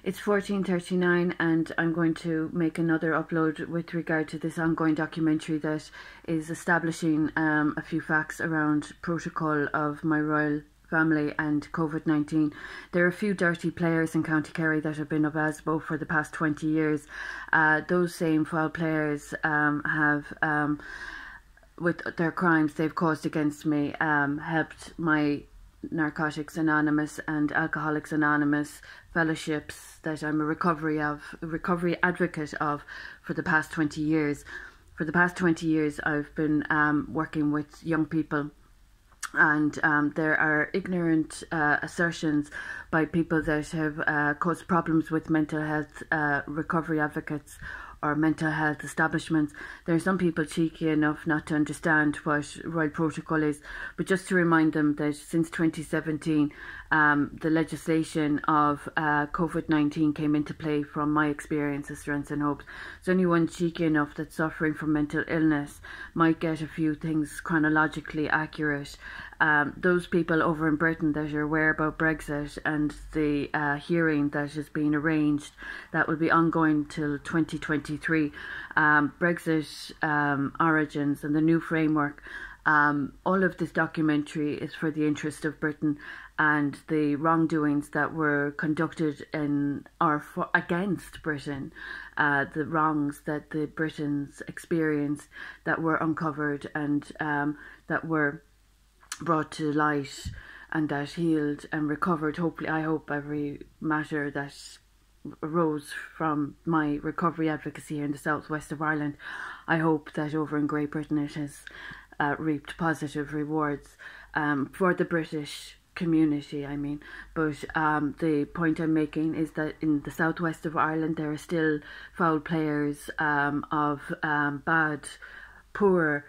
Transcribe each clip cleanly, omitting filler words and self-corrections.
It's 14:39, and I'm going to make another upload with regard to this ongoing documentary that is establishing a few facts around protocol of my royal family and COVID-19. There are a few dirty players in County Kerry that have been of ASBO for the past 20 years. Those same foul players have, with their crimes they've caused against me, helped my Narcotics Anonymous and Alcoholics Anonymous fellowships that I'm a recovery advocate of for the past 20 years. For the past 20 years I've been working with young people, and there are ignorant assertions by people that have caused problems with mental health recovery advocates or mental health establishments. There are some people cheeky enough not to understand what Royal Protocol is, but just to remind them that since 2017 the legislation of COVID-19 came into play from my experience as Strengths and Hopes. So anyone cheeky enough that's suffering from mental illness might get a few things chronologically accurate. Those people over in Britain that are aware about Brexit and the hearing that is being arranged, that will be ongoing till 2023. Brexit origins and the new framework. All of this documentary is for the interest of Britain and the wrongdoings that were conducted in or against Britain, the wrongs that the Britons experienced that were uncovered and that were brought to light and that healed and recovered. Hopefully, I hope every matter that arose from my recovery advocacy here in the southwest of Ireland, I hope that over in Great Britain it has reaped positive rewards for the British community, I mean. But the point I'm making is that in the southwest of Ireland there are still foul players of bad, poor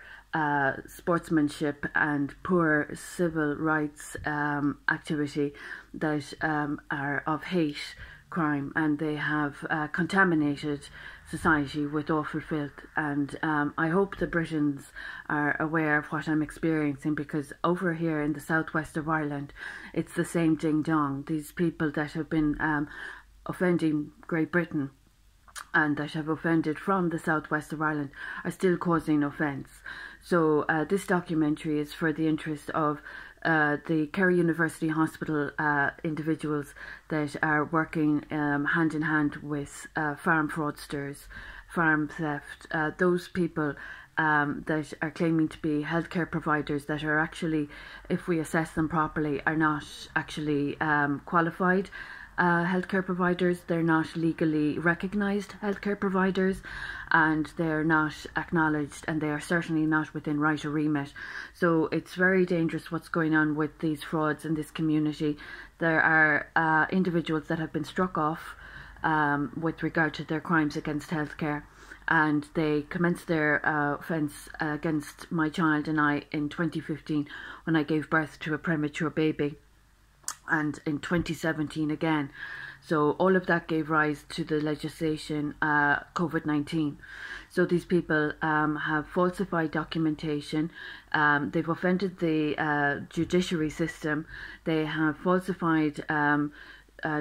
sportsmanship and poor civil rights activity that are of hate crime, and they have contaminated society with awful filth. And I hope the Britons are aware of what I'm experiencing, because over here in the southwest of Ireland it's the same ding dong. These people that have been offending Great Britain and that have offended from the southwest of Ireland are still causing offence. So this documentary is for the interest of the Kerry University Hospital individuals that are working hand in hand with farm fraudsters, farm theft, those people that are claiming to be healthcare providers that are actually, if we assess them properly, are not actually qualified healthcare providers. They're not legally recognised healthcare providers, and they're not acknowledged, and they are certainly not within right or remit. So it's very dangerous what's going on with these frauds in this community. There are individuals that have been struck off with regard to their crimes against healthcare, and they commenced their offence against my child and I in 2015 when I gave birth to a premature baby, and in 2017 again. So all of that gave rise to the legislation COVID-19. So these people have falsified documentation, they've offended the judiciary system, they have falsified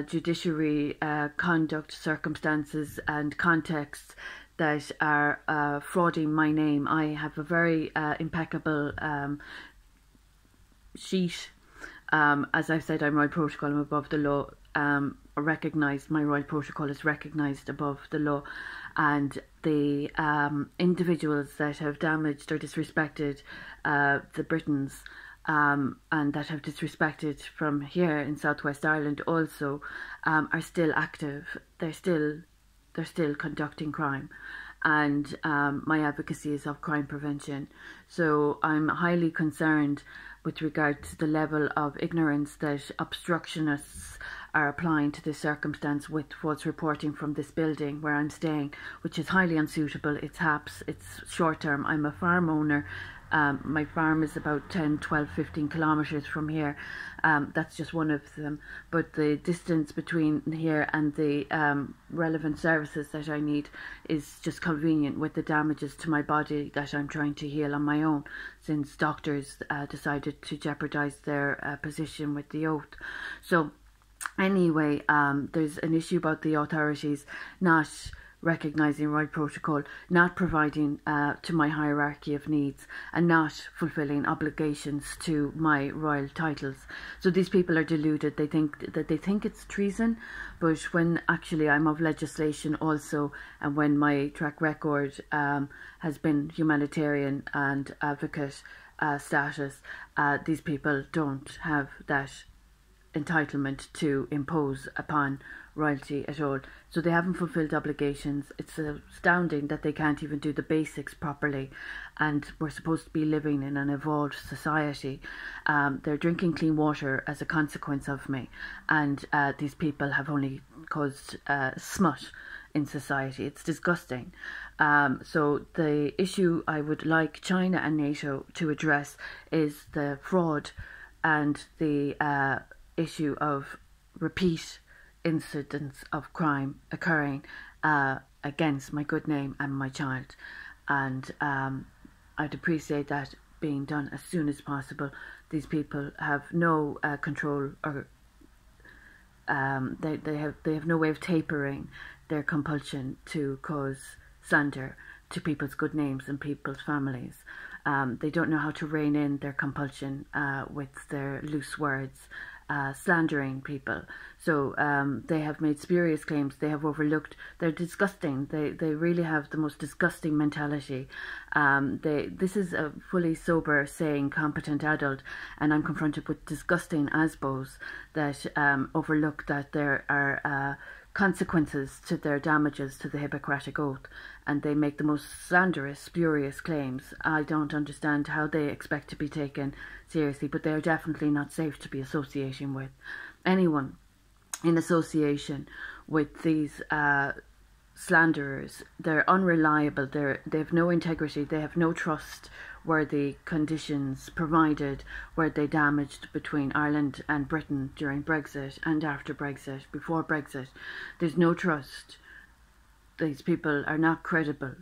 judiciary conduct, circumstances and contexts that are frauding my name. I have a very impeccable sheet. As I've said, I'm Royal Protocol, I'm above the law, recognised, my Royal Protocol is recognised above the law, and the individuals that have damaged or disrespected the Britons and that have disrespected from here in Southwest Ireland also are still active. They're still conducting crime, and my advocacy is of crime prevention. So I'm highly concerned with regard to the level of ignorance that obstructionists are applying to this circumstance with false reporting from this building where I'm staying, which is highly unsuitable. It's HAPS, it's short term. I'm a farm owner. My farm is about 10, 12, 15 kilometres from here. That's just one of them. But the distance between here and the relevant services that I need is just convenient with the damages to my body that I'm trying to heal on my own, since doctors decided to jeopardise their position with the oath. So Anyway, there's an issue about the authorities not recognising royal protocol, not providing to my hierarchy of needs, and not fulfilling obligations to my royal titles. So these people are deluded. They think it's treason, but when actually I'm of legislation also, and when my track record has been humanitarian and advocate status, these people don't have that entitlement to impose upon royalty at all. So they haven't fulfilled obligations. It's astounding that they can't even do the basics properly, and we're supposed to be living in an evolved society. They're drinking clean water as a consequence of me, and these people have only caused smut in society. It's disgusting. So the issue I would like China and NATO to address is the fraud and the issue of repeat incidents of crime occurring against my good name and my child, and I'd appreciate that being done as soon as possible. These people have no control, or they have no way of tapering their compulsion to cause slander to people's good names and people's families. They don't know how to rein in their compulsion with their loose words, slandering people. So they have made spurious claims. They have overlooked. They're disgusting. They really have the most disgusting mentality. This is a fully sober, sane, competent adult, and I'm confronted with disgusting ASBOs that overlook that there are consequences to their damages to the Hippocratic Oath, and they make the most slanderous, spurious claims. I don't understand how they expect to be taken seriously, but they are definitely not safe to be associating with. Anyone in association with these slanderers, they're unreliable, they have no integrity, they have no trustworthy conditions provided where they damaged between Ireland and Britain during Brexit and after Brexit, before Brexit. There's no trust. These people are not credible.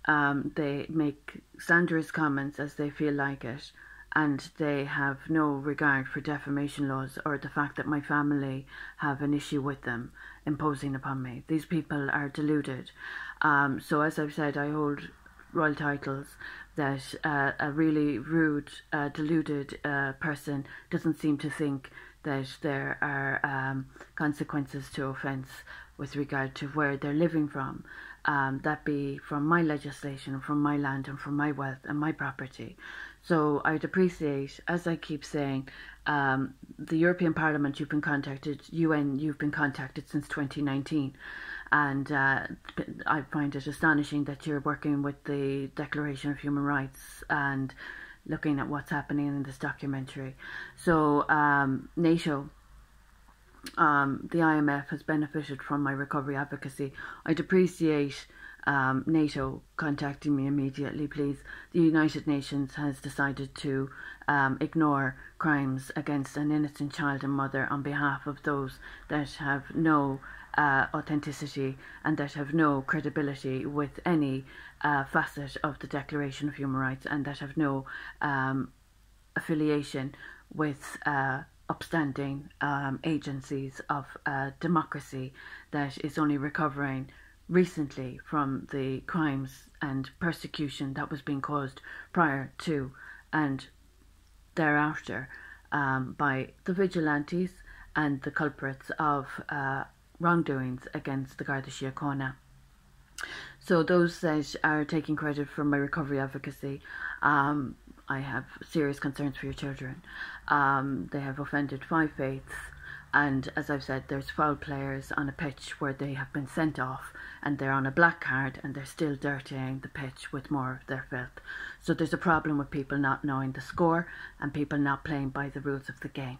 They make slanderous comments as they feel like it, and they have no regard for defamation laws or the fact that my family have an issue with them imposing upon me. These people are deluded. So as I've said, I hold royal titles that a really rude, deluded person doesn't seem to think that there are consequences to offence with regard to where they're living from. That be from my legislation, from my land and from my wealth and my property. So I'd appreciate, as I keep saying, the European Parliament, you've been contacted, UN, you've been contacted since 2019. And I find it astonishing that you're working with the Declaration of Human Rights and looking at what's happening in this documentary. So NATO, the IMF has benefited from my recovery advocacy. I'd appreciate NATO contacting me immediately, please. The United Nations has decided to ignore crimes against an innocent child and mother on behalf of those that have no authenticity and that have no credibility with any facet of the Declaration of Human Rights, and that have no affiliation with upstanding agencies of democracy that is only recovering recently from the crimes and persecution that was being caused prior to and thereafter by the vigilantes and the culprits of wrongdoings against the Garda Síochána. So those that are taking credit for my recovery advocacy, I have serious concerns for your children. They have offended 5 faiths, and as I've said, there's foul players on a pitch where they have been sent off and they're on a black card and they're still dirtying the pitch with more of their filth. So there's a problem with people not knowing the score and people not playing by the rules of the game.